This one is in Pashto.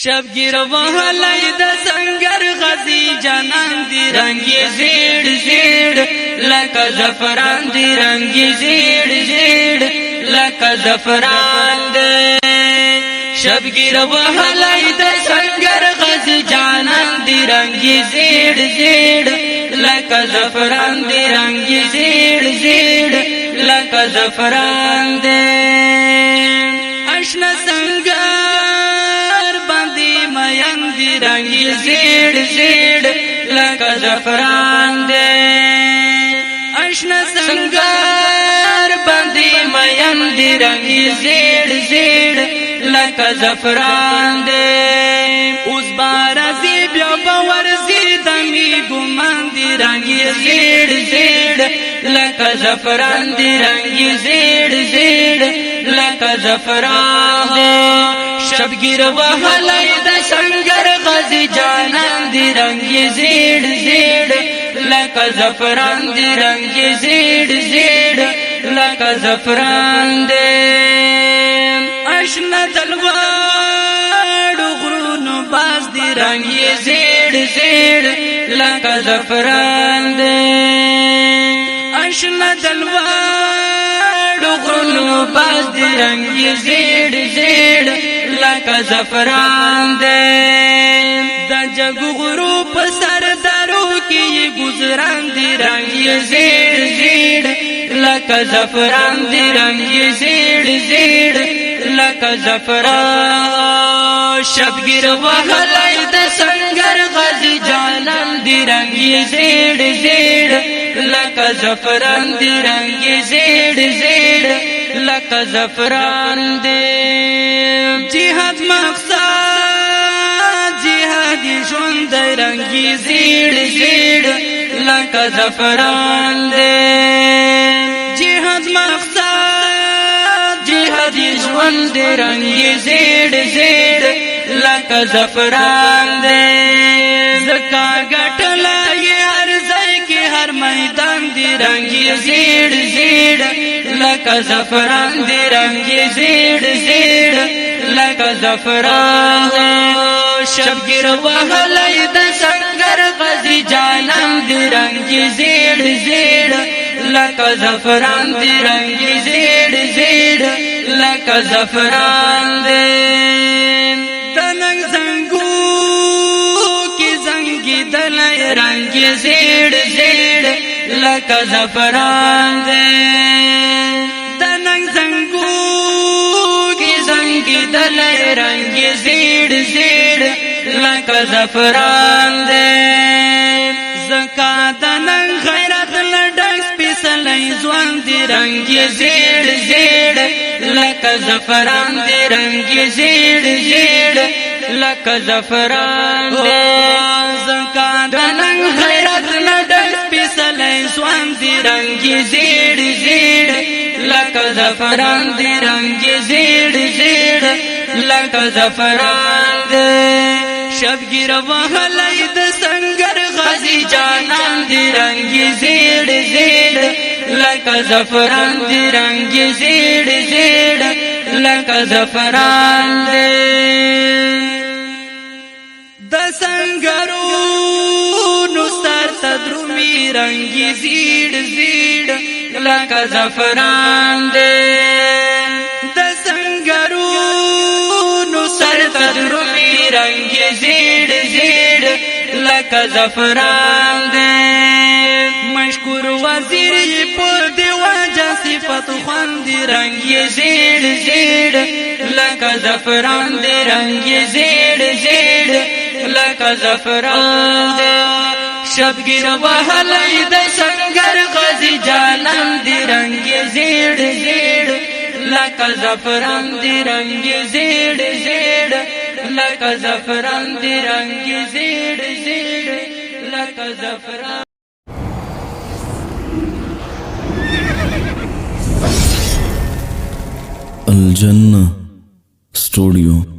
شبگیر وحلی دا سنگر غزی جانان دی رنگی زیڑ زیڑ لکا زفران دی رنگی زیڑ زیڑ لکا زفران دی شبگیر وحلی دا سنگر غزی جانان دی رنگی زیڑ زیڑ لکا زفران دی رنگی زیڑ زیڑ لکا زفران دی اشنا سنگر باندی مین دی رنگی زیڑ زیڑ لکا زفران دی اشنا سنگر باندی مین دی رنگی زیڑ زیڑ لکا زفران دی اوز بارزی بیا باورزی دمی گمان دی رنگی زیڑ زیڑ لکا زفران دی رنگی زیڑ زیڑ لکا زفران دی شبگیر وحلی دا سنگر غزی جانان دی رنگی زیڑ زیڑ لکا زفران دی رنگی زیڑ زیڑ لکا زفران دی اشنا تلوار غرون باز دی رنگی زیڑ زیڑ لکا زفران دی اشنا تلوار غرون باز دی رنگی زیڑ زیڑ لکا زفران دی دا جگ غروب سر درو کی گزران دی رنگی زیڑ زیڑ لکا زفران دی رنگی زیڑ زیڑ لکا زفران شبگیر وحلی دا سنگر غزی جانان دی رنگی زیڑ زیڑ لکا زفران دی رنگی زیڑ زیڑ لکا زفران دی جہاد مقصد جہادی ژوند دی رنگی زیڑ زیڑ لکا زفران دی جہاد مقصد جہادی ژوند دی رنگی زیڑ زیڑ لکا زفران دی زکا گٹلا یہ ہر ځای کی ہر میدان دی رنگی زیڑ زیڑ لکا زفران دی رنگی زیڑ زیڑ لکا زفران شبگیر وحلی دا سنگر غزی جانان دی رنگی زیڑ زیڑ لکا زفران دی رنگی زیڑ زیڑ لکا زفران دی دنگ زنگو کی زنگی دلائی رنگی زیڑ زیڑ لکا زفران دی دنگ زنگو کی زنگی دلائی رنگی زیڑ زیڑ لکا زفران دی زکا دنگ غیرت لڈک سپیسلی زوان دی رنگی زیڑ زیڑ لکا زفران دی رنگی زیڑ زیڑ لکا زفران دی زکا دنگ غیرت لڈک سپیسلی زوان دی رنگی زیڑ زیڑ لکا زفران دی رنگی زیڑ زیڑ لکا زفران دی شبگیر وحلی دا سنگر غزی جانان دی رنگی زیڑ زیڑ لکا زفران دی رنگی زیڑ زیڑ لکا زفران دی دا سنگرونو سر تدرومی رنگی زیڑ زیڑ لکا زفران دی دا سنگرونو سر تدرومی رنگی زیڑ زیڑ لکا زفران دی مشکور وزیر پر دیواجہ صفت خواندی رنگی زیڑ زیڑ لکا زفران دی رنگی زیڑ زیڑ لکا زفران دی شبگیر وحلی دا سنگر غزی جانان دی رنگی زیڑ زیڑ لکا زفران دی رنگی زیڑ زیڑ لکا زفران دی رنگی زیڑ زیڑ لکا زفران الجنة ستوديو